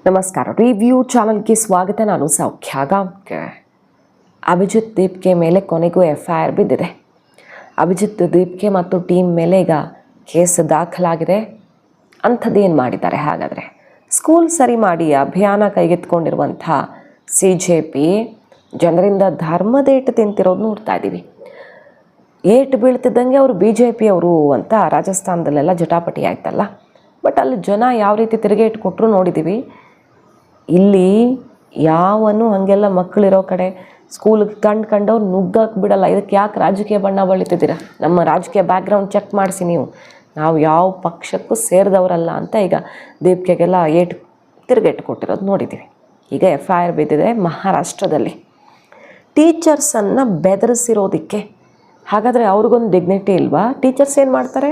ನಮಸ್ಕಾರ. ರಿವ್ಯೂ ಚಾನಲ್ಗೆ ಸ್ವಾಗತ. ನಾನು ಸೌಖ್ಯ ಗಾಂವ್ಕರ್. ಅಭಿಜಿತ್ ದೀಪ್ಗೆ ಮೇಲೆ ಕೊನೆಗೂ FIR ಬಿದ್ದಿದೆ. ಅಭಿಜಿತ್ ದೀಪ್ಗೆ ಮತ್ತು ಟೀಮ್ ಮೇಲೆ ಈಗ ಕೇಸ್ ದಾಖಲಾಗಿದೆ. ಅಂಥದ್ದೇನು ಮಾಡಿದ್ದಾರೆ ಹಾಗಾದರೆ? ಸ್ಕೂಲ್ ಸರಿ ಮಾಡಿ ಅಭಿಯಾನ ಕೈಗೆತ್ಕೊಂಡಿರುವಂಥ CJP ಜನರಿಂದ ಧರ್ಮದೇಟು ತಿಂತಿರೋದು ನೋಡ್ತಾ ಇದ್ದೀವಿ. ಏಟು ಬೀಳ್ತಿದ್ದಂಗೆ ಅವರು BJP ಅವರು ಅಂತ ರಾಜಸ್ಥಾನದಲ್ಲೆಲ್ಲ ಜಟಾಪಟಿ ಆಯ್ತಲ್ಲ. ಬಟ್ ಅಲ್ಲಿ ಜನ ಯಾವ ರೀತಿ ತಿರುಗೇಟು ಕೊಟ್ಟರು ನೋಡಿದ್ದೀವಿ. ಇಲ್ಲಿ ಯಾವನು ಹಾಗೆಲ್ಲ ಮಕ್ಕಳಿರೋ ಕಡೆ ಸ್ಕೂಲಿಗೆ ಕಂಡವ್ರು ನುಗ್ಗಕ್ಕೆ ಬಿಡಲ್ಲ. ಇದಕ್ಕೆ ಯಾಕೆ ರಾಜಕೀಯ ಬಣ್ಣ ಬಳಿತಿದ್ದೀರಾ? ನಮ್ಮ ರಾಜಕೀಯ ಬ್ಯಾಕ್ಗ್ರೌಂಡ್ ಚೆಕ್ ಮಾಡಿಸಿ ನೀವು. ನಾವು ಯಾವ ಪಕ್ಷಕ್ಕೂ ಸೇರಿದವರಲ್ಲ ಅಂತ ಈಗ ದೀಪಿಕೆಗೆಲ್ಲ ತಿರುಗೇಟು ಕೊಟ್ಟಿರೋದು ನೋಡಿದ್ದೀವಿ. ಈಗ FIR ಬಿದ್ದಿದೆ ಮಹಾರಾಷ್ಟ್ರದಲ್ಲಿ ಟೀಚರ್ಸನ್ನು ಬೆದರಿಸಿರೋದಕ್ಕೆ. ಹಾಗಾದರೆ ಅವ್ರಿಗೊಂದು ಡಿಗ್ನಿಟಿ ಇಲ್ವಾ? ಟೀಚರ್ಸ್ ಏನು ಮಾಡ್ತಾರೆ?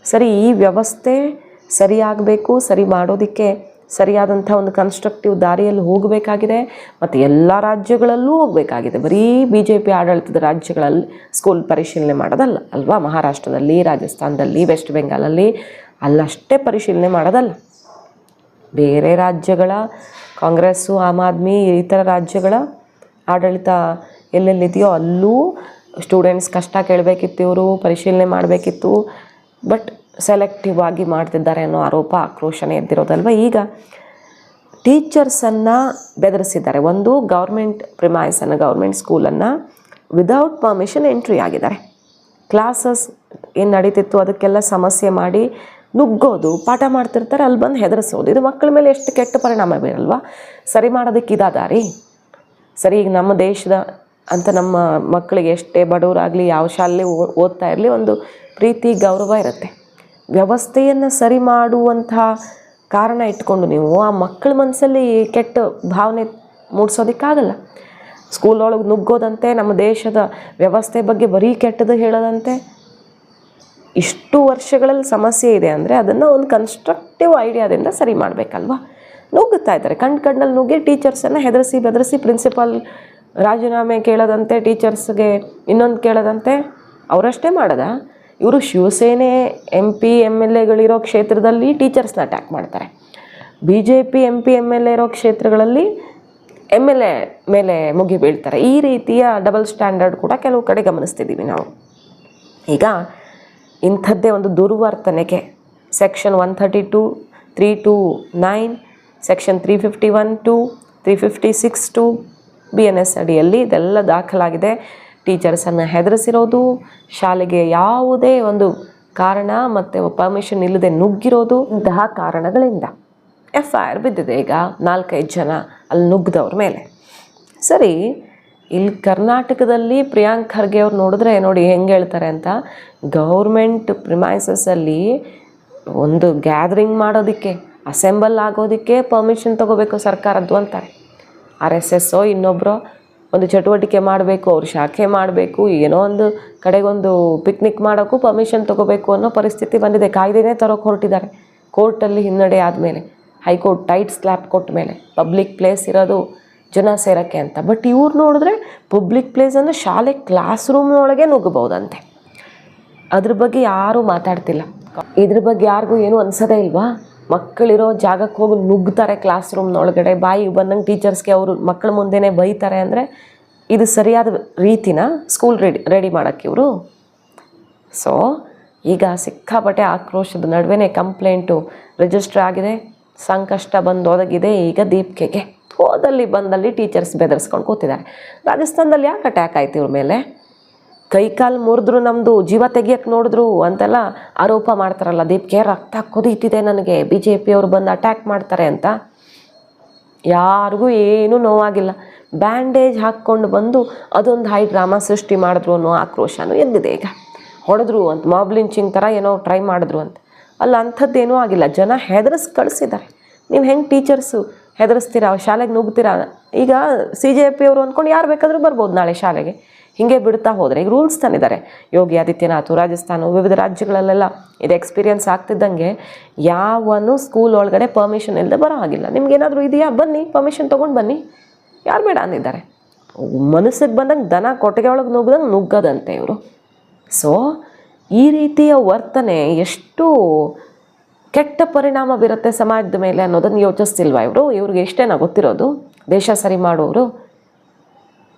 ಸರಿ, ಈ ವ್ಯವಸ್ಥೆ ಸರಿಯಾಗಬೇಕು, ಸರಿ ಮಾಡೋದಕ್ಕೆ ಸರಿಯಾದಂಥ ಒಂದು ಕನ್ಸ್ಟ್ರಕ್ಟಿವ್ ದಾರಿಯಲ್ಲಿ ಹೋಗಬೇಕಾಗಿದೆ ಮತ್ತು ಎಲ್ಲ ರಾಜ್ಯಗಳಲ್ಲೂ ಹೋಗಬೇಕಾಗಿದೆ. ಬರೀ BJP ಆಡಳಿತದ ರಾಜ್ಯಗಳಲ್ಲಿ ಸ್ಕೂಲ್ ಪರಿಶೀಲನೆ ಮಾಡೋದಲ್ಲ ಅಲ್ವಾ? ಮಹಾರಾಷ್ಟ್ರದಲ್ಲಿ, ರಾಜಸ್ಥಾನದಲ್ಲಿ, ವೆಸ್ಟ್ ಬೆಂಗಾಲಲ್ಲಿ ಅಲ್ಲಷ್ಟೇ ಪರಿಶೀಲನೆ ಮಾಡೋದಲ್ಲ. ಬೇರೆ ರಾಜ್ಯಗಳ ಕಾಂಗ್ರೆಸ್ಸು, ಆಮ್ ಆದ್ಮಿ ಈ ಥರ ರಾಜ್ಯಗಳ ಆಡಳಿತ ಎಲ್ಲೆಲ್ಲಿದೆಯೋ ಅಲ್ಲೂ ಸ್ಟೂಡೆಂಟ್ಸ್ ಕಷ್ಟ ಕೇಳಬೇಕಿತ್ತು, ಇವರು ಪರಿಶೀಲನೆ ಮಾಡಬೇಕಿತ್ತು. ಬಟ್ ಸೆಲೆಕ್ಟಿವ್ ಆಗಿ ಮಾಡ್ತಿದ್ದಾರೆ ಅನ್ನೋ ಆರೋಪ, ಆಕ್ರೋಶನೇ ಎದ್ದಿರೋದಲ್ವ. ಈಗ ಟೀಚರ್ಸನ್ನು ಬೆದರಿಸಿದ್ದಾರೆ. ಒಂದು ಗೌರ್ಮೆಂಟ್ ಪ್ರಿಮೈಸನ್ನು, ಗೌರ್ಮೆಂಟ್ ಸ್ಕೂಲನ್ನು ವಿದೌಟ್ ಪರ್ಮಿಷನ್ ಎಂಟ್ರಿ ಆಗಿದ್ದಾರೆ. ಕ್ಲಾಸಸ್ ಏನು ನಡೀತಿತ್ತು ಅದಕ್ಕೆಲ್ಲ ಸಮಸ್ಯೆ ಮಾಡಿ ನುಗ್ಗೋದು, ಪಾಠ ಮಾಡ್ತಿರ್ತಾರೆ, ಅಲ್ಲಿ ಬಂದು ಹೆದರಿಸೋದು. ಇದು ಮಕ್ಕಳ ಮೇಲೆ ಎಷ್ಟು ಕೆಟ್ಟ ಪರಿಣಾಮ ಬೀರಲ್ವಾ? ಸರಿ ಮಾಡೋದಕ್ಕೆ ಇದಾ ದಾರಿ? ಸರಿ, ಈಗ ನಮ್ಮ ದೇಶದ ಅಂತ ನಮ್ಮ ಮಕ್ಕಳಿಗೆ ಎಷ್ಟೇ ಬಡವರಾಗಲಿ, ಯಾವ ಶಾಲೆಯಲ್ಲಿ ಓದ್ತಾ ಇರಲಿ, ಒಂದು ಪ್ರೀತಿ ಗೌರವ ಇರುತ್ತೆ. ವ್ಯವಸ್ಥೆಯನ್ನು ಸರಿ ಮಾಡುವಂಥ ಕಾರಣ ಇಟ್ಕೊಂಡು ನೀವು ಆ ಮಕ್ಕಳ ಮನಸ್ಸಲ್ಲಿ ಕೆಟ್ಟ ಭಾವನೆ ಮೂಡಿಸೋದಕ್ಕಾಗಲ್ಲ. ಸ್ಕೂಲೊಳಗೆ ನುಗ್ಗೋದಂತೆ, ನಮ್ಮ ದೇಶದ ವ್ಯವಸ್ಥೆ ಬಗ್ಗೆ ಬರೀ ಕೆಟ್ಟದ್ದು ಹೇಳೋದಂತೆ. ಇಷ್ಟು ವರ್ಷಗಳಲ್ಲಿ ಸಮಸ್ಯೆ ಇದೆ ಅಂದರೆ ಅದನ್ನು ಒಂದು ಕನ್ಸ್ಟ್ರಕ್ಟಿವ್ ಐಡಿಯಾದಿಂದ ಸರಿ ಮಾಡಬೇಕಲ್ವ? ನುಗ್ಗುತ್ತಾ ಇದ್ದಾರೆ, ಕಣ್ಣಲ್ಲಿ ನುಗ್ಗಿ ಟೀಚರ್ಸನ್ನು ಹೆದರಿಸಿ ಬೆದರಿಸಿ, ಪ್ರಿನ್ಸಿಪಾಲ್ ರಾಜೀನಾಮೆ ಕೇಳೋದಂತೆ, ಟೀಚರ್ಸ್ಗೆ ಇನ್ನೊಂದು ಕೇಳೋದಂತೆ. ಅವರಷ್ಟೇ ಮಾಡೋದ? ಇವರು ಶಿವಸೇನೆ MP MLAಗಳಿರೋ ಕ್ಷೇತ್ರದಲ್ಲಿ ಟೀಚರ್ಸ್ನ ಅಟ್ಯಾಕ್ ಮಾಡ್ತಾರೆ. BJP MP MLA ಇರೋ ಕ್ಷೇತ್ರಗಳಲ್ಲಿ MLA ಮೇಲೆ ಮುಗಿ ಬೀಳ್ತಾರೆ. ಈ ರೀತಿಯ ಡಬಲ್ ಸ್ಟ್ಯಾಂಡರ್ಡ್ ಕೂಡ ಕೆಲವು ಕಡೆ ಗಮನಿಸ್ತಿದ್ದೀವಿ ನಾವು. ಈಗ ಇಂಥದ್ದೇ ಒಂದು ದುರ್ವರ್ತನೆಗೆ ಸೆಕ್ಷನ್ 132, 329, ಸೆಕ್ಷನ್ 351(2), 356(2) BNS ಅಡಿಯಲ್ಲಿ ಇದೆಲ್ಲ ದಾಖಲಾಗಿದೆ. ಟೀಚರ್ಸನ್ನು ಹೆದರಿಸಿರೋದು, ಶಾಲೆಗೆ ಯಾವುದೇ ಒಂದು ಕಾರಣ ಮತ್ತು ಪರ್ಮಿಷನ್ ಇಲ್ಲದೆ ನುಗ್ಗಿರೋದು, ಇಂತಹ ಕಾರಣಗಳಿಂದ FIR ಬಿದ್ದಿದೆ ಈಗ 4-5 ಜನ ಅಲ್ಲಿ ನುಗ್ಗಿದವ್ರ ಮೇಲೆ. ಸರಿ, ಇಲ್ಲಿ ಕರ್ನಾಟಕದಲ್ಲಿ ಪ್ರಿಯಾಂಕ್ ಖರ್ಗೆ ಅವ್ರು ನೋಡಿದ್ರೆ ನೋಡಿ ಹೆಂಗೆ ಹೇಳ್ತಾರೆ ಅಂತ, ಗೌರ್ಮೆಂಟ್ ಪ್ರಿಮೈಸಸ್ಸಲ್ಲಿ ಒಂದು ಗ್ಯಾದರಿಂಗ್ ಮಾಡೋದಕ್ಕೆ, ಅಸೆಂಬಲ್ ಆಗೋದಕ್ಕೆ ಪರ್ಮಿಷನ್ ತೊಗೋಬೇಕು ಸರ್ಕಾರದ್ದು ಅಂತಾರೆ. RSSೋ ಇನ್ನೊಬ್ಬರೋ ಒಂದು ಚಟುವಟಿಕೆ ಮಾಡಬೇಕು, ಅವ್ರು ಶಾಖೆ ಮಾಡಬೇಕು, ಏನೋ ಒಂದು ಕಡೆಗೊಂದು ಪಿಕ್ನಿಕ್ ಮಾಡೋಕ್ಕೂ ಪರ್ಮಿಷನ್ ತೊಗೋಬೇಕು ಅನ್ನೋ ಪರಿಸ್ಥಿತಿ ಬಂದಿದೆ. ಕಾಯ್ದೆನೇ ತರೋಕೆ ಹೊರಟಿದ್ದಾರೆ. ಕೋರ್ಟಲ್ಲಿ ಹಿನ್ನಡೆ ಆದಮೇಲೆ, ಹೈಕೋರ್ಟ್ ಟೈಟ್ ಸ್ಲ್ಯಾಪ್ ಕೊಟ್ಟ ಮೇಲೆ, ಪಬ್ಲಿಕ್ ಪ್ಲೇಸ್ ಇರೋದು ಜನ ಸೇರೋಕ್ಕೆ ಅಂತ. ಬಟ್ ಇವ್ರು ನೋಡಿದ್ರೆ ಪಬ್ಲಿಕ್ ಪ್ಲೇಸನ್ನು ಶಾಲೆ ಕ್ಲಾಸ್ ರೂಮ್ನೊಳಗೆ ನುಗ್ಗಬಹುದಂತೆ. ಅದ್ರ ಬಗ್ಗೆ ಯಾರೂ ಮಾತಾಡ್ತಿಲ್ಲ. ಇದ್ರ ಬಗ್ಗೆ ಯಾರಿಗೂ ಏನೂ ಅನ್ಸೋದೇ ಇಲ್ವಾ? ಮಕ್ಕಳಿರೋ ಜಾಗಕ್ಕೆ ಹೋಗಿ ನುಗ್ತಾರೆ ಕ್ಲಾಸ್ ರೂಮ್ನೊಳಗಡೆ, ಬಾಯಿಗೆ ಬಂದಂಗೆ ಟೀಚರ್ಸ್ಗೆ ಅವರು ಮಕ್ಕಳ ಮುಂದೆನೇ ಬೈತಾರೆ ಅಂದರೆ ಇದು ಸರಿಯಾದ ರೀತಿನ ಸ್ಕೂಲ್ ರೆಡಿ ಮಾಡೋಕ್ಕೆ ಇವರು? ಸೊ ಈಗ ಸಿಕ್ಕಾಪಟ್ಟೆ ಆಕ್ರೋಶದ ನಡುವೆ ಕಂಪ್ಲೇಂಟು ರಿಜಿಸ್ಟರ್ ಆಗಿದೆ. ಸಂಕಷ್ಟ ಬಂದೊದಗಿದೆ ಈಗ ದೀಪಿಕೆಗೆ. ಹೋದಲ್ಲಿ ಬಂದಲ್ಲಿ ಟೀಚರ್ಸ್ ಬೆದರಿಸ್ಕೊಂಡು ಕೂತಿದ್ದಾರೆ. ರಾಜಸ್ಥಾನದಲ್ಲಿ ಯಾಕೆ ಅಟ್ಯಾಕ್ ಆಯ್ತು ಇವ್ರ ಮೇಲೆ? ಕೈಕಾಲು ಮುರಿದ್ರು, ನಮ್ಮದು ಜೀವ ತೆಗಿಯಕ್ಕೆ ನೋಡಿದ್ರು ಅಂತೆಲ್ಲ ಆರೋಪ ಮಾಡ್ತಾರಲ್ಲ. ದೀಪಿಕೆ ರಕ್ತ ಕುದೀತಿದೆ ನನಗೆ, BJP ಅವರು ಬಂದು ಅಟ್ಯಾಕ್ ಮಾಡ್ತಾರೆ ಅಂತ. ಯಾರಿಗೂ ಏನೂ ನೋವಾಗಿಲ್ಲ. ಬ್ಯಾಂಡೇಜ್ ಹಾಕ್ಕೊಂಡು ಬಂದು ಅದೊಂದು ಹೈ ಡ್ರಾಮಾ ಸೃಷ್ಟಿ ಮಾಡಿದ್ರು ಅನ್ನೋ ಆಕ್ರೋಶನೂ ಎದ್ದಿದೆ ಈಗ. ಹೊಡೆದ್ರು ಅಂತ, ಮಾಬ್ ಲಿಂಚಿಂಗ್ ಥರ ಏನೋ ಟ್ರೈ ಮಾಡಿದ್ರು ಅಂತ. ಅಲ್ಲ, ಅಂಥದ್ದೇನೂ ಆಗಿಲ್ಲ. ಜನ ಹೆದರಿಸಿ ಕಳಿಸಿದ್ದಾರೆ. ನೀವು ಹೆಂಗೆ ಟೀಚರ್ಸು ಹೆದರಿಸ್ತೀರಾ, ಶಾಲೆಗೆ ನುಗ್ತೀರಾ? ಈಗ CJP ಅವರು ಅಂದ್ಕೊಂಡು ಯಾರು ಬೇಕಾದರೂ ಬರ್ಬೋದು ನಾಳೆ ಶಾಲೆಗೆ. ಹೀಗೆ ಬಿಡ್ತಾ ಹೋದರೆ ಈಗ ರೂಲ್ಸ್ ತಂದಿದ್ದಾರೆ. ಯೋಗಿ ಆದಿತ್ಯನಾಥ್, ರಾಜಸ್ಥಾನ, ವಿವಿಧ ರಾಜ್ಯಗಳಲ್ಲೆಲ್ಲ ಇದು ಎಕ್ಸ್ಪೀರಿಯನ್ಸ್ ಆಗ್ತಿದ್ದಂಗೆ ಯಾವನು ಸ್ಕೂಲ್ ಒಳಗಡೆ ಪರ್ಮಿಷನ್ ಇಲ್ಲದೆ ಬರೋ ಹಾಗಿಲ್ಲ. ನಿಮ್ಗೇನಾದರೂ ಇದೆಯಾ, ಬನ್ನಿ ಪರ್ಮಿಷನ್ ತೊಗೊಂಡು ಬನ್ನಿ. ಯಾರು ಬೇಡ ಅಂದಿದ್ದಾರೆ? ಮನಸ್ಸಿಗೆ ಬಂದಂಗೆ ದನ ಕೊಟ್ಟಿಗೆ ಒಳಗೆ ನುಗ್ಗದಂಗೆ ನುಗ್ಗದಂತೆ ಇವರು. ಸೊ ಈ ರೀತಿಯ ವರ್ತನೆ ಎಷ್ಟು ಕೆಟ್ಟ ಪರಿಣಾಮ ಬೀರುತ್ತೆ ಸಮಾಜದ ಮೇಲೆ ಅನ್ನೋದನ್ನು ಯೋಚಿಸ್ತಿಲ್ವ ಇವ್ರಿಗೆ ಎಷ್ಟೇನೋ ಗೊತ್ತಿರೋದು. ದೇಶ ಸರಿ ಮಾಡೋರು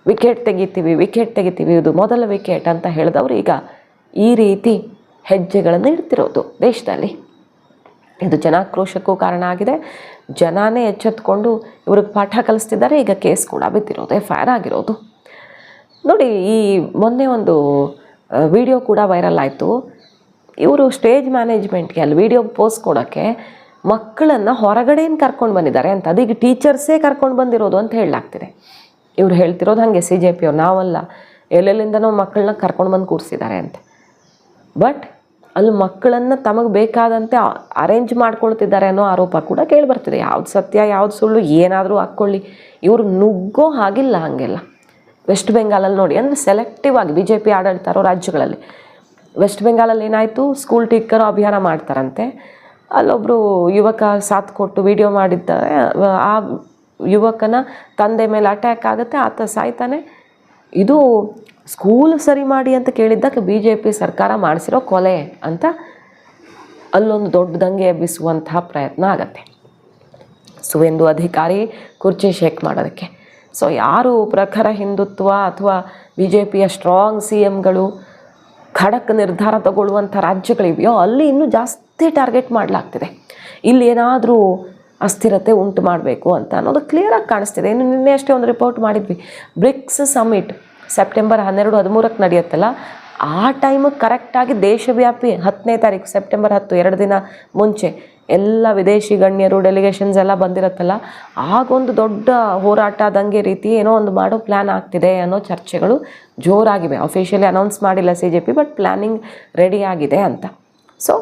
ವಿಕೆಟ್ ತೆಗಿತೀವಿ, ಇದು ಮೊದಲ ವಿಕೆಟ್ ಅಂತ ಹೇಳಿದವರು ಈಗ ಈ ರೀತಿ ಹೆಜ್ಜೆಗಳನ್ನು ಇಡ್ತಿರೋದು ದೇಶದಲ್ಲಿ. ಇದು ಜನಾಕ್ರೋಶಕ್ಕೂ ಕಾರಣ ಆಗಿದೆ. ಜನನೇ ಎಚ್ಚೆತ್ಕೊಂಡು ಇವ್ರಿಗೆ ಪಾಠ ಕಲಿಸ್ತಿದ್ದಾರೆ. ಈಗ ಕೇಸ್ ಕೂಡ ಬಿದ್ದಿರೋದು, FIR ಆಗಿರೋದು. ನೋಡಿ, ಈ ಮೊನ್ನೆ ಒಂದು ವಿಡಿಯೋ ಕೂಡ ವೈರಲ್ ಆಯಿತು. ಇವರು ಸ್ಟೇಜ್ ಮ್ಯಾನೇಜ್ಮೆಂಟ್ಗೆ ಅಲ್ಲಿ ವಿಡಿಯೋ ಪೋಸ್ಟ್ ಕೊಡೋಕ್ಕೆ ಮಕ್ಕಳನ್ನು ಹೊರಗಡೆಯಿಂದ ಕರ್ಕೊಂಡು ಬಂದಿದ್ದಾರೆ ಅಂತ. ಅದೀಗ ಟೀಚರ್ಸೇ ಕರ್ಕೊಂಡು ಬಂದಿರೋದು ಅಂತ ಹೇಳಲಾಗ್ತಿದೆ. ಇವ್ರು ಹೇಳ್ತಿರೋದು ಹಾಗೆ, CJP ಅವ್ರು, ನಾವಲ್ಲ, ಎಲ್ಲೆಲ್ಲಿಂದನೋ ಮಕ್ಕಳನ್ನ ಕರ್ಕೊಂಡು ಬಂದು ಕೂರಿಸಿದ್ದಾರೆ ಅಂತ. ಬಟ್ ಅಲ್ಲಿ ಮಕ್ಕಳನ್ನು ತಮಗೆ ಬೇಕಾದಂತೆ ಅರೇಂಜ್ ಮಾಡ್ಕೊಳ್ತಿದ್ದಾರೆ ಅನ್ನೋ ಆರೋಪ ಕೂಡ ಕೇಳಿಬರ್ತಿದೆ. ಯಾವ್ದು ಸತ್ಯ ಯಾವ್ದು ಸುಳ್ಳು ಏನಾದರೂ ಹಾಕ್ಕೊಳ್ಳಿ, ಇವರು ನುಗ್ಗೋ ಹಾಗಿಲ್ಲ. ಹಾಗೆಲ್ಲ ವೆಸ್ಟ್ ಬೆಂಗಾಲಲ್ಲಿ ನೋಡಿ, ಅಂದರೆ ಸೆಲೆಕ್ಟಿವ್ ಆಗಿ BJP ಆಡಳಿತ ಇರೋ ರಾಜ್ಯಗಳಲ್ಲಿ. ವೆಸ್ಟ್ ಬೆಂಗಾಲಲ್ಲಿ ಏನಾಯಿತು, ಸ್ಕೂಲ್ ಟೀಚರ್ ಅಭಿಯಾನ ಮಾಡ್ತಾರಂತೆ. ಅಲ್ಲೊಬ್ಬರು ಯುವಕ ಸಾಥ್ ಕೊಟ್ಟು ವಿಡಿಯೋ ಮಾಡಿದ್ದಾರೆ. ಆ ಯುವಕನ ತಂದೆ ಮೇಲೆ ಅಟ್ಯಾಕ್ ಆಗುತ್ತೆ, ಆತ ಸಾಯ್ತಾನೆ. ಇದು ಸ್ಕೂಲ್ ಸರಿ ಮಾಡಿ ಅಂತ ಕೇಳಿದ್ದಕ್ಕೆ BJP ಸರ್ಕಾರ ಮಾಡಿಸಿರೋ ಕೊಲೆ ಅಂತ ಅಲ್ಲೊಂದು ದೊಡ್ಡ ದಂಗೆ ಎಬ್ಬಿಸುವಂತಹ ಪ್ರಯತ್ನ ಆಗತ್ತೆ ಸುವೇಂದು ಅಧಿಕಾರಿ ಕುರ್ಚಿ ಶೇಕ್ ಮಾಡೋದಕ್ಕೆ. ಸೊ ಯಾರು ಪ್ರಖರ ಹಿಂದುತ್ವ ಅಥವಾ BJPಯ ಸ್ಟ್ರಾಂಗ್ CMಗಳು ಖಡಕ್ ನಿರ್ಧಾರ ತಗೊಳ್ಳುವಂಥ ರಾಜ್ಯಗಳಿವೆಯೋ ಅಲ್ಲಿ ಇನ್ನೂ ಜಾಸ್ತಿ ಟಾರ್ಗೆಟ್ ಮಾಡಲಾಗ್ತಿದೆ. ಇಲ್ಲಿ ಏನಾದರೂ ಅಸ್ಥಿರತೆ ಉಂಟು ಮಾಡಬೇಕು ಅಂತ ಅನ್ನೋದು ಕ್ಲಿಯರಾಗಿ ಕಾಣಿಸ್ತಿದೆ. ಇನ್ನು ನಿನ್ನೆ ಅಷ್ಟೇ ಒಂದು ರಿಪೋರ್ಟ್ ಮಾಡಿದ್ವಿ. ಬ್ರಿಕ್ಸ್ ಸಮ್ಮಿಟ್ ಸೆಪ್ಟೆಂಬರ್ 12-13 ನಡೆಯುತ್ತಲ್ಲ, ಆ ಟೈಮಿಗೆ ಕರೆಕ್ಟಾಗಿ ದೇಶವ್ಯಾಪಿ 10ನೇ ತಾರೀಕು ಸೆಪ್ಟೆಂಬರ್ 10, 2 ದಿನ ಮುಂಚೆ ಎಲ್ಲ ವಿದೇಶಿ ಗಣ್ಯರು ಡೆಲಿಗೇಷನ್ಸ್ ಎಲ್ಲ ಬಂದಿರುತ್ತಲ್ಲ, ಆಗೊಂದು ದೊಡ್ಡ ಹೋರಾಟ ದಂಗೆ ರೀತಿ ಏನೋ ಒಂದು ಮಾಡೋ ಪ್ಲ್ಯಾನ್ ಆಗ್ತಿದೆ ಅನ್ನೋ ಚರ್ಚೆಗಳು ಜೋರಾಗಿವೆ. ಅಫಿಷಿಯಲಿ ಅನೌನ್ಸ್ ಮಾಡಿಲ್ಲ CJP, ಬಟ್ ಪ್ಲ್ಯಾನಿಂಗ್ ರೆಡಿ ಆಗಿದೆ ಅಂತ. ಸೊ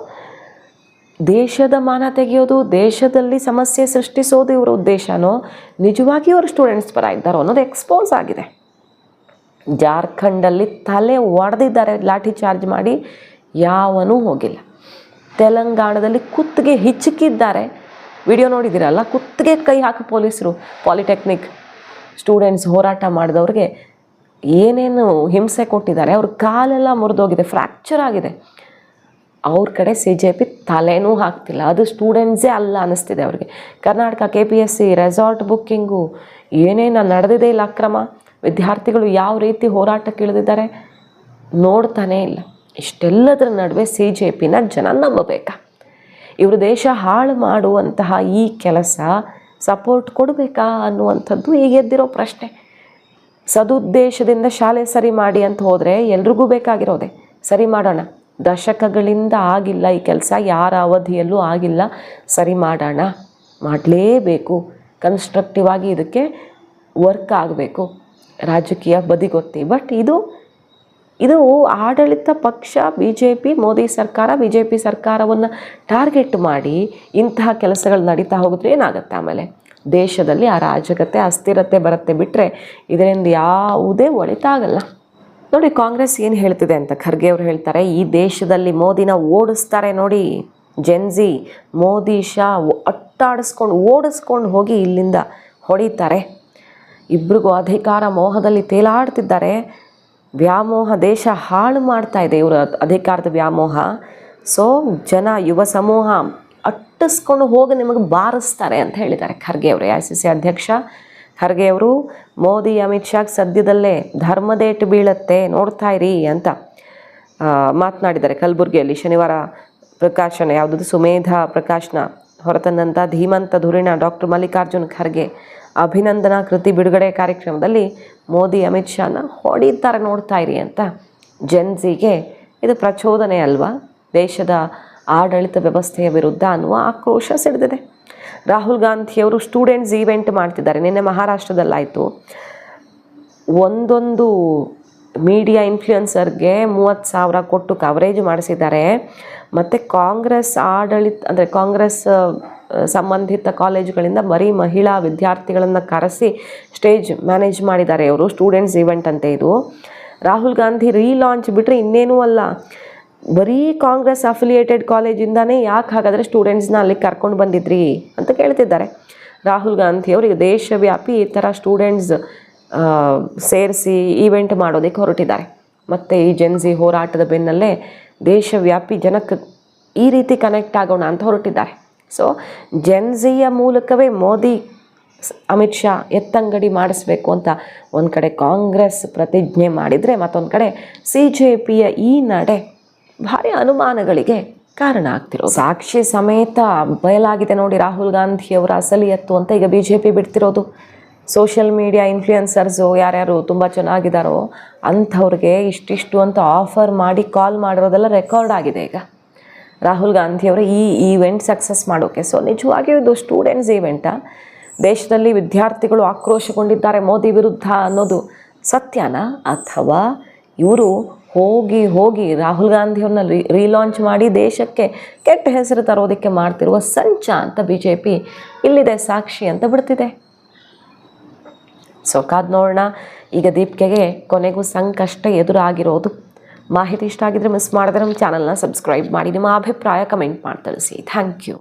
ದೇಶದ ಮಾನ ತೆಗೆಯೋದು, ದೇಶದಲ್ಲಿ ಸಮಸ್ಯೆ ಸೃಷ್ಟಿಸೋದು ಇವರ ಉದ್ದೇಶನೋ ನಿಜವಾಗಿ ಅವರು ಸ್ಟೂಡೆಂಟ್ಸ್ ಪರ ಇದ್ದಾರೋ ಅನ್ನೋದು ಎಕ್ಸ್ಪೋಸ್ ಆಗಿದೆ. ಜಾರ್ಖಂಡಲ್ಲಿ ತಲೆ ಒಡೆದಿದ್ದಾರೆ ಲಾಠಿ ಚಾರ್ಜ್ ಮಾಡಿ, ಯಾವನೂ ಹೋಗಿಲ್ಲ. ತೆಲಂಗಾಣದಲ್ಲಿ ಕುತ್ತಿಗೆ ಹಿಚ್ಚಕಿದ್ದಾರೆ, ವಿಡಿಯೋ ನೋಡಿದ್ದೀರಲ್ಲ, ಕುತ್ತಿಗೆ ಕೈ ಹಾಕಿ ಪೊಲೀಸರು ಪಾಲಿಟೆಕ್ನಿಕ್ ಸ್ಟೂಡೆಂಟ್ಸ್ ಹೋರಾಟ ಮಾಡಿದವ್ರಿಗೆ ಏನೇನು ಹಿಂಸೆ ಕೊಟ್ಟಿದ್ದಾರೆ. ಅವ್ರ ಕಾಲೆಲ್ಲ ಮುರಿದೋಗಿದೆ, ಫ್ರ್ಯಾಕ್ಚರ್ ಆಗಿದೆ. ಅವ್ರ ಕಡೆ CJP ತಲೆನೂ ಹಾಕ್ತಿಲ್ಲ. ಅದು ಸ್ಟೂಡೆಂಟ್ಸೇ ಅಲ್ಲ ಅನ್ನಿಸ್ತಿದೆ ಅವ್ರಿಗೆ. ಕರ್ನಾಟಕ KPSC ರೆಸಾರ್ಟ್ ಬುಕ್ಕಿಂಗು ಏನೇನು ನಡೆದಿದೆ ಇಲ್ಲ ಅಕ್ರಮ, ವಿದ್ಯಾರ್ಥಿಗಳು ಯಾವ ರೀತಿ ಹೋರಾಟಕ್ಕೆ ಇಳಿದಿದ್ದಾರೆ ನೋಡ್ತಾನೇ ಇಲ್ಲ. ಇಷ್ಟೆಲ್ಲದರ ನಡುವೆ CJPನ ಜನ ನಂಬಬೇಕಾ? ಇವರು ದೇಶ ಹಾಳು ಮಾಡುವಂತಹ ಈ ಕೆಲಸ ಸಪೋರ್ಟ್ ಕೊಡಬೇಕಾ ಅನ್ನುವಂಥದ್ದು ಈಗ ಎದ್ದಿರೋ ಪ್ರಶ್ನೆ. ಸದುದ್ದೇಶದಿಂದ ಶಾಲೆ ಸರಿ ಮಾಡಿ ಅಂತ ಹೋದರೆ ಎಲ್ರಿಗೂ ಬೇಕಾಗಿರೋದೆ ಸರಿ ಮಾಡೋಣ. ದಶಕಗಳಿಂದ ಆಗಿಲ್ಲ ಈ ಕೆಲಸ, ಯಾರ ಅವಧಿಯಲ್ಲೂ ಆಗಿಲ್ಲ, ಸರಿ ಮಾಡೋಣ, ಮಾಡಲೇಬೇಕು. ಕನ್ಸ್ಟ್ರಕ್ಟಿವ್ ಆಗಿ ಇದಕ್ಕೆ ವರ್ಕ್ ಆಗಬೇಕು, ರಾಜಕೀಯ ಬದಿಗೊತ್ತಿ. ಬಟ್ ಇದು ಆಡಳಿತ ಪಕ್ಷ BJP, ಮೋದಿ ಸರ್ಕಾರ, BJP ಸರ್ಕಾರವನ್ನು ಟಾರ್ಗೆಟ್ ಮಾಡಿ ಇಂತಹ ಕೆಲಸಗಳು ನಡೀತಾ ಹೋಗಿದ್ರೆ ಏನಾಗುತ್ತೆ? ಆಮೇಲೆ ದೇಶದಲ್ಲಿ ಅರಾಜಕತೆ, ಅಸ್ಥಿರತೆ ಬರುತ್ತೆ. ಬಿಟ್ಟರೆ ಇದರಿಂದ ಯಾವುದೇ ಒಳಿತಾಗಲ್ಲ. ನೋಡಿ, ಕಾಂಗ್ರೆಸ್ ಏನು ಹೇಳ್ತಿದೆ ಅಂತ ಖರ್ಗೆ ಅವರು ಹೇಳ್ತಾರೆ, ಈ ದೇಶದಲ್ಲಿ ಮೋದಿನ ಓಡಿಸ್ತಾರೆ ನೋಡಿ, ಜೆನ್ಜಿ ಮೋದಿ ಶಾ ಓಡಿಸ್ಕೊಂಡು ಹೋಗಿ ಇಲ್ಲಿಂದ ಹೊಡಿತಾರೆ. ಇಬ್ರಿಗೂ ಅಧಿಕಾರ ಮೋಹದಲ್ಲಿ ತೇಲಾಡ್ತಿದ್ದಾರೆ. ವ್ಯಾಮೋಹ ದೇಶ ಹಾಳು ಮಾಡ್ತಾ ಇದೆ ಇವರ ಅಧಿಕಾರದ ವ್ಯಾಮೋಹ. ಸೊ ಜನ, ಯುವ ಸಮೂಹ ಅಟ್ಟಿಸ್ಕೊಂಡು ಹೋಗಿ ನಿಮಗೆ ಬಾರಿಸ್ತಾರೆ ಅಂತ ಹೇಳಿದ್ದಾರೆ ಖರ್ಗೆ ಅವರು. ICC ಅಧ್ಯಕ್ಷ ಖರ್ಗೆ ಅವರು ಮೋದಿ ಅಮಿತ್ ಶಾಗೆ ಸದ್ಯದಲ್ಲೇ ಧರ್ಮದೇಟು ಬೀಳತ್ತೆ, ನೋಡ್ತಾ ಇರಿ ಅಂತ ಮಾತನಾಡಿದ್ದಾರೆ. ಕಲಬುರಗಿಯಲ್ಲಿ ಶನಿವಾರ ಪ್ರಕಾಶನ, ಯಾವುದದು ಸುಮೇಧಾ ಪ್ರಕಾಶನ ಹೊರತಂದಂಥ ಧೀಮಂತ ಧುರೀಣ ಡಾಕ್ಟರ್ ಮಲ್ಲಿಕಾರ್ಜುನ್ ಖರ್ಗೆ ಅಭಿನಂದನಾ ಕೃತಿ ಬಿಡುಗಡೆ ಕಾರ್ಯಕ್ರಮದಲ್ಲಿ ಮೋದಿ ಅಮಿತ್ ಶಾನ ಹೊಡಿತಾರೆ, ನೋಡ್ತಾ ಇರಿ ಅಂತ. ಜೆನ್ಜಿಗೆ ಇದು ಪ್ರಚೋದನೆ ಅಲ್ವಾ? ದೇಶದ ಆಡಳಿತ ವ್ಯವಸ್ಥೆಯ ವಿರುದ್ಧ ಅನ್ನುವ ಆಕ್ರೋಶ ಸಿಡಿದಿದೆ. ರಾಹುಲ್ ಗಾಂಧಿಯವರು ಸ್ಟೂಡೆಂಟ್ಸ್ ಈವೆಂಟ್ ಮಾಡ್ತಿದ್ದಾರೆ. ನಿನ್ನೆ ಮಹಾರಾಷ್ಟ್ರದಲ್ಲಾಯಿತು. ಒಂದೊಂದು ಮೀಡಿಯಾ ಇನ್ಫ್ಲೂಯೆನ್ಸರ್ಗೆ 30,000 ಕೊಟ್ಟು ಕವರೇಜ್ ಮಾಡಿಸಿದ್ದಾರೆ. ಮತ್ತು ಕಾಂಗ್ರೆಸ್ ಆಡಳಿತ, ಅಂದರೆ ಕಾಂಗ್ರೆಸ್ ಸಂಬಂಧಿತ ಕಾಲೇಜುಗಳಿಂದ ಬರೀ ಮಹಿಳಾ ವಿದ್ಯಾರ್ಥಿಗಳನ್ನು ಕರೆಸಿ ಸ್ಟೇಜ್ ಮ್ಯಾನೇಜ್ ಮಾಡಿದ್ದಾರೆ ಇವರು. ಸ್ಟೂಡೆಂಟ್ಸ್ ಈವೆಂಟ್ ಅಂತೆ ಇದು. ರಾಹುಲ್ ಗಾಂಧಿ ರೀಲಾಂಚ್ ಬಿಟ್ಟರೆ ಇನ್ನೇನೂ ಅಲ್ಲ. ಬರೀ ಕಾಂಗ್ರೆಸ್ ಅಫಿಲಿಯೇಟೆಡ್ ಕಾಲೇಜಿಂದಾನೇ ಯಾಕೆ ಹಾಗಾದರೆ ಸ್ಟೂಡೆಂಟ್ಸ್ನ ಅಲ್ಲಿ ಕರ್ಕೊಂಡು ಬಂದಿದ್ರಿ ಅಂತ ಕೇಳ್ತಿದ್ದಾರೆ. ರಾಹುಲ್ ಗಾಂಧಿ ಅವರಿಗೆ ದೇಶವ್ಯಾಪಿ ಈ ಥರ ಸ್ಟೂಡೆಂಟ್ಸ್ ಸೇರಿಸಿ ಈವೆಂಟ್ ಮಾಡೋದಕ್ಕೆ ಹೊರಟಿದ್ದಾರೆ. ಮತ್ತು ಈ ಜೆನ್ಜಿ ಹೋರಾಟದ ಬೆನ್ನಲ್ಲೇ ದೇಶವ್ಯಾಪಿ ಜನಕ್ಕೆ ಈ ರೀತಿ ಕನೆಕ್ಟ್ ಆಗೋಣ ಅಂತ ಹೊರಟಿದ್ದಾರೆ. ಸೊ ಜೆನ್ಝಿಯ ಮೂಲಕವೇ ಮೋದಿ ಅಮಿತ್ ಶಾ ಎತ್ತಂಗಡಿ ಮಾಡಿಸ್ಬೇಕು ಅಂತ ಒಂದು ಕಡೆ ಕಾಂಗ್ರೆಸ್ ಪ್ರತಿಜ್ಞೆ ಮಾಡಿದರೆ, ಮತ್ತೊಂದು ಕಡೆ CJPಯ ಈ ನಡೆ ಭಾರಿ ಅನುಮಾನಗಳಿಗೆ ಕಾರಣ ಆಗ್ತಿರೋದು. ಸಾಕ್ಷಿ ಸಮೇತ ಬಯಲಾಗಿದೆ ನೋಡಿ ರಾಹುಲ್ ಗಾಂಧಿಯವರ ಅಸಲಿಯತ್ತು ಅಂತ ಈಗ BJP ಬಿಡ್ತಿರೋದು. ಸೋಷಿಯಲ್ ಮೀಡಿಯಾ ಇನ್ಫ್ಲೂಯೆನ್ಸರ್ಸು ಯಾರ್ಯಾರು ತುಂಬ ಚೆನ್ನಾಗಿದ್ದಾರೋ ಅಂಥವ್ರಿಗೆ ಇಷ್ಟಿಷ್ಟು ಅಂತ ಆಫರ್ ಮಾಡಿ ಕಾಲ್ ಮಾಡಿರೋದೆಲ್ಲ ರೆಕಾರ್ಡ್ ಆಗಿದೆ ಈಗ ರಾಹುಲ್ ಗಾಂಧಿಯವರ ಈ ಈವೆಂಟ್ ಸಕ್ಸಸ್ ಮಾಡೋಕ್ಕೆ. ಸೊ ನಿಜವಾಗಿಯೂ ಇದು ಸ್ಟೂಡೆಂಟ್ಸ್ ಈವೆಂಟಾ? ದೇಶದಲ್ಲಿ ವಿದ್ಯಾರ್ಥಿಗಳು ಆಕ್ರೋಶಗೊಂಡಿದ್ದಾರೆ ಮೋದಿ ವಿರುದ್ಧ ಅನ್ನೋದು ಸತ್ಯನಾ? ಅಥವಾ ಇವರು ಹೋಗಿ ರಾಹುಲ್ ಗಾಂಧಿಯವ್ರನ್ನ ರೀಲಾಂಚ್ ಮಾಡಿ ದೇಶಕ್ಕೆ ಕೆಟ್ಟ ಹೆಸರು ತರೋದಕ್ಕೆ ಮಾಡ್ತಿರುವ ಸಂಚ ಅಂತ BJP ಇಲ್ಲಿದೆ ಸಾಕ್ಷಿ ಅಂತ ಬಿಡ್ತಿದೆ. ಸೊ ಕಾದ್ ನೋಡೋಣ. ಈಗ ದೀಪಿಕೆಗೆ ಕೊನೆಗೂ ಸಂಕಷ್ಟ ಎದುರಾಗಿರೋದು. ಮಾಹಿತಿ ಇಷ್ಟ ಆಗಿದ್ರೆ ಮಿಸ್ ಮಾಡಿದ್ರೆ ನಮ್ಮ ಚಾನಲ್ನ ಸಬ್ಸ್ಕ್ರೈಬ್ ಮಾಡಿ, ನಿಮ್ಮ ಅಭಿಪ್ರಾಯ ಕಮೆಂಟ್ ಮಾಡಿ ತಿಳಿಸಿ. Thank you.